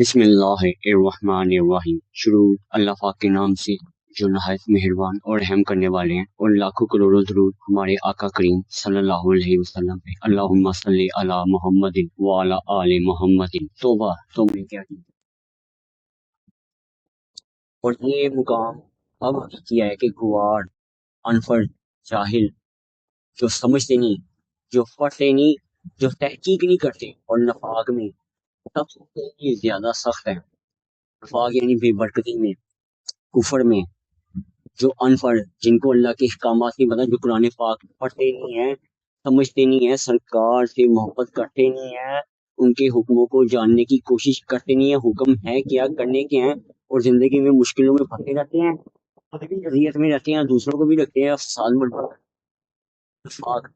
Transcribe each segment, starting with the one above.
بسم اللہ الرحمن الرحیم۔ شروع اللہ پاک کے نام سے جو نہایت مہربان اور رحم کرنے والے ہیں، اور لاکھوں کروڑوں درود ہمارے آقا کریم صلی اللہ علیہ وسلم پہ۔ اللہم صلی علی محمد وعلی آل محمد۔ توبہ تو میں کیا کی، اور یہ مقام اب کیا ہے کہ گوار، انفر، جاہل، جو سمجھتے نہیں، جو پڑھتے نہیں، جو تحقیق نہیں کرتے، اور نفاق میں سب سے زیادہ سخت ہے۔ نفاق یعنی بے برکتی میں، کفر میں، جو انفر، جن کو اللہ کے احکامات نہیں پتا، جو قرآن پاک پڑھتے نہیں ہیں، سمجھتے نہیں ہیں، سرکار سے محبت کرتے نہیں ہیں، ان کے حکموں کو جاننے کی کوشش کرتے نہیں ہیں، حکم ہے کیا، کرنے کے ہیں، اور زندگی میں مشکلوں میں پھنسے رہتے ہیں، خود بھی اذیت میں رہتے ہیں، دوسروں کو بھی رکھتے ہیں فساد برپا۔ نفاق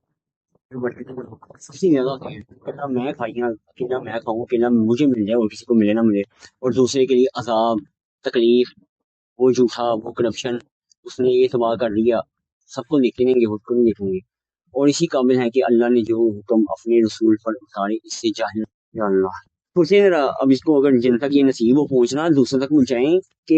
سب سے زیادہ ہوتے ہیں، اکیلا میں کھائیاں، اکیلا میں کھاؤں، اکیلا مجھے مل جائے اور کسی کو ملے نہ ملے، اور دوسرے کے لیے عذاب، تکلیف، وہ جھوٹا، وہ کرپشن، اس نے یہ تباہ کر دیا، سب کو دیکھیں گے، خود کو نہیں دیکھیں گے۔ اور اسی قابل ہے کہ اللہ نے جو حکم اپنے رسول پر اتارے، اس سے جاہل یا اللہ سوچیں ذرا، اب اس کو اگر جن تک یہ نصیب ہو پہنچنا، دوسروں تک پہنچائیں کہ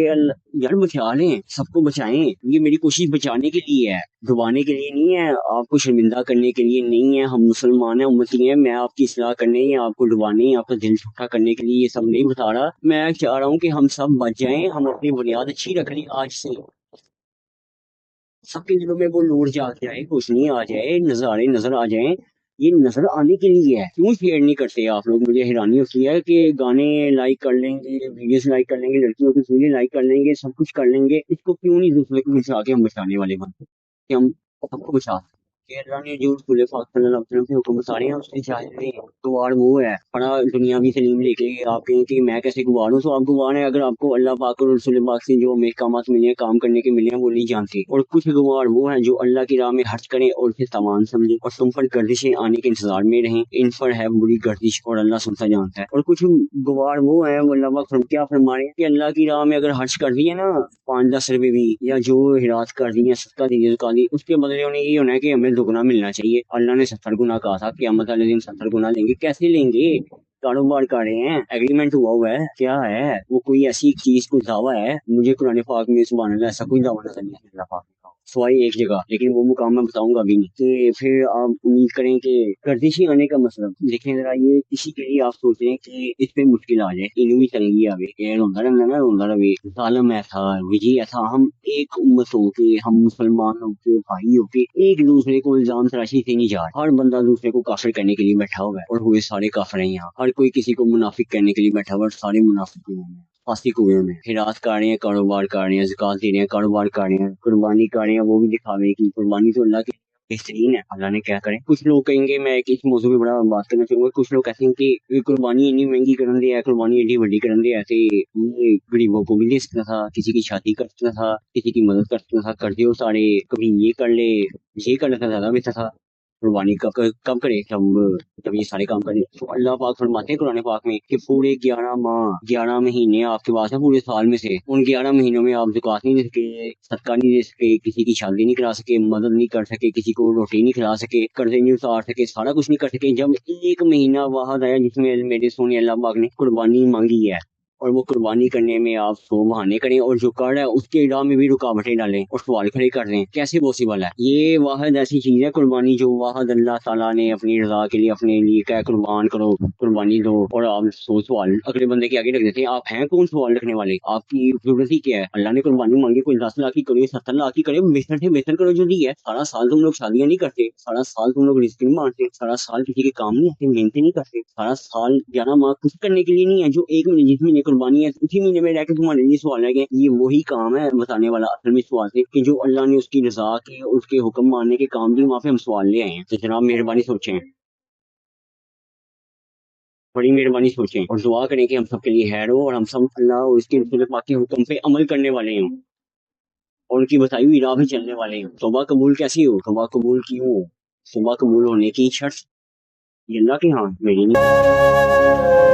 یار بچا لیں، سب کو بچائیں، یہ میری کوشش بچانے کے لیے ہے، ڈبانے کے لیے نہیں ہے، آپ کو شرمندہ کرنے کے لیے نہیں ہے، ہم مسلمان ہیں، امتی ہیں، میں آپ کی اصلاح کرنے یا آپ کو ڈبانے، آپ کا دل چھوٹا کرنے کے لیے یہ سب نہیں بتا رہا، میں چاہ رہا ہوں کہ ہم سب بچ جائیں، ہم اپنی بنیاد اچھی رکھ لیں آج سے، سب کے دلوں میں وہ نور جاگ جائے، روشنی آ جائے، نظارے نظر آ جائیں، یہ نظر آنے کے لیے ہے۔ کیوں شیئر نہیں کرتے آپ لوگ؟ مجھے حیرانی ہوتی ہے کہ گانے لائک کر لیں گے، ویڈیوز لائک کر لیں گے، لڑکیوں کی تصویریں لائک کر لیں گے، سب کچھ کر لیں گے، اس کو کیوں نہیں دوسرے کو بچا کے ہم بچانے والے بنتے کہ ہم سب کو بچا سکیں؟ کہ اللہ نے جو رسول پاک صلی اللہ علیہ وسلم کے حکم اتارے ہیں، اس کے جاہل نہیں ہیں، گوار وہ ہے بڑا دنیاوی سلیم لے کے آپ کہیں کہ میں کیسے گوار ہوں، تو آپ گوار ہیں اگر آپ کو اللہ پاک اور رسول پاک سے جو احکامات ملے ہیں، کام کرنے کے ملے ہیں، وہ نہیں جانتے۔ اور کچھ گوار وہ ہیں جو اللہ کی راہ میں خرچ کریں اور اسے تاوان سمجھیں، اور تم پر گردشیں آنے کے انتظار میں رہیں، ان پر ہے بری گردش اور اللہ سنتا جانتا ہے۔ اور کچھ گوار وہ ہیں، وہ اللہ پاک کیا فرما رہے ہیں کہ اللہ کی راہ میں اگر خرچ کر دیے نا 5-10 روپے بھی، یا جو ہراس کر دی، صدقہ دی، زکات دی، اس کے بدلے انہیں یہ ہونا ہے کہ ہمیں دگنا ملنا چاہیے۔ اللہ نے 70 گنا کہا تھا، قیامت والے دن 70 گنا لیں گے، کیسے لیں گے؟ کاروبار کر رہے ہیں، ایگریمنٹ ہوا ہے، کیا ہے وہ؟ کوئی ایسی چیز، کوئی دعویٰ ہے؟ مجھے قرآن پاک میں سبحان اللہ ایسا کوئی دعویٰ نظر نہیں ہے اللہ پاک کا، سوائے ایک جگہ، لیکن وہ مقام میں بتاؤں گا بھی نہیں، کہ پھر آپ امید کریں کہ گردشی آنے کا مطلب دیکھیں ذرا، یہ کسی کے لیے آپ سوچ رہے ہیں کہ اس پہ مشکل آ جائے، انہوں بھی چلیں گی آگے، یہ روندا رہنا نا، روندا رہے، ظالم ایسا، وجی ایسا، ہم ایک امت ہو کے، ہم مسلمان ہو کے، بھائی ہو کے، ایک دوسرے کو الزام تراشی سے نہیں جا رہا، ہر بندہ دوسرے کو کافر کرنے کے لیے بیٹھا ہوا ہے، اور ہوئے سارے کافر ہیں یہاں، ہر کوئی کسی کو منافق کرنے کے لیے بیٹھا ہوا ہے، اور سارے منافق ہیں، فاسق ہوئے میں خیرات کر رہے ہیں، کاروبار کر رہے ہیں، زکات دے رہے ہیں، کاروبار کر رہے ہیں، قربانی کر رہے ہیں، وہ بھی دکھاوے کی قربانی تو اللہ کے بہترین ہے، اللہ نے کیا کریں۔ کچھ لوگ کہیں گے، میں ایک موضوع پہ بڑا بات کرنا چاہوں گا، کچھ لوگ کہتے ہیں کہ یہ قربانی اتنی مہنگی کرن دیا ہے، قربانی ایڈی بڑی کرن دیا ایسے یہ غریبوں کو بھی دے سکتا تھا، کسی کی شادی کر سکتا تھا، کسی کی مدد کر سکتا تھا، کر دیو سارے، کبھی یہ کر لے، یہ کرنے کا زیادہ بہتر تھا۔ قربانی کب کرے؟ جب یہ سارے کام کرے۔ تو اللہ پاک فرماتے ہیں قرآن پاک میں کہ پورے 11 ماہ 11 مہینے آپ کے پاس ہیں پورے سال میں سے، ان 11 مہینوں میں آپ زکوٰۃ نہیں دے سکے، صدقہ نہیں دے سکے، کسی کی شادی نہیں کرا سکے، مدد نہیں کر سکے، کسی کو روٹی نہیں کھلا سکے، قرضے نہیں اتار سکے، سارا کچھ نہیں کر سکے۔ جب ایک مہینہ واحد آیا جس میں میرے سونے اللہ پاک نے قربانی مانگی ہے، اور وہ قربانی کرنے میں آپ 100 بہانے کریں، اور جو کر رہا ہے اس کے راہ میں بھی رکاوٹیں ڈالیں اور سوال کھڑے کر دیں، کیسے پاسبل ہے؟ یہ واحد ایسی چیز ہے قربانی، جو واحد اللہ تعالیٰ نے اپنی رضا کے لیے اپنے لیے کہا قربان کرو، قربانی دو، اور آپ سوال اگلے بندے کے آگے رکھ دیتے ہیں۔ آپ ہیں کون سوال رکھنے والے؟ آپ کی ضرورت ہی کیا ہے؟ اللہ نے قربانی مانگی، کوئی 10 لاکھ کی کرے، 70 لاکھ کی کرے، بہتر سے بہتر کرو جو دی ہے۔ سارا سال تم لوگ شادیاں نہیں کرتے، سارا سال تم لوگ رزق نہیں مانتے، سارا سال کسی کے کام نہیں آتے، محنتیں نہیں کرتے، سارا سال 11 ماہ کچھ کرنے کے لیے نہیں ہے، جو ایک مہینے جس مہینے قربانی ہے اسی مہینے میں رہ کے تمہارے لیے سوال ہے کہ یہ وہی کام ہے بتانے والا اصل میں سوال سے، کہ جو اللہ نے اس کی رضا کے اور اس کے حکم ماننے کے کام دی، وہاں پہ ہم سوال لے آئے ہیں۔ تو جناب مہربانی سوچیں، بڑی مہربانی سوچیں، اور دعا کریں کہ ہم سب کے لیے خیر ہو، اور ہم سب اللہ اور اس کے رسول پاک کے حکم پہ عمل کرنے والے ہوں، اور ان کی بتائی ہوئی راہ پہ چلنے والے ہوں۔ توبہ قبول کیسی ہو؟ توبہ قبول کیوں ہو؟ توبہ قبول ہونے کی شرط یہ اللہ کے ہاں، میری نہیں۔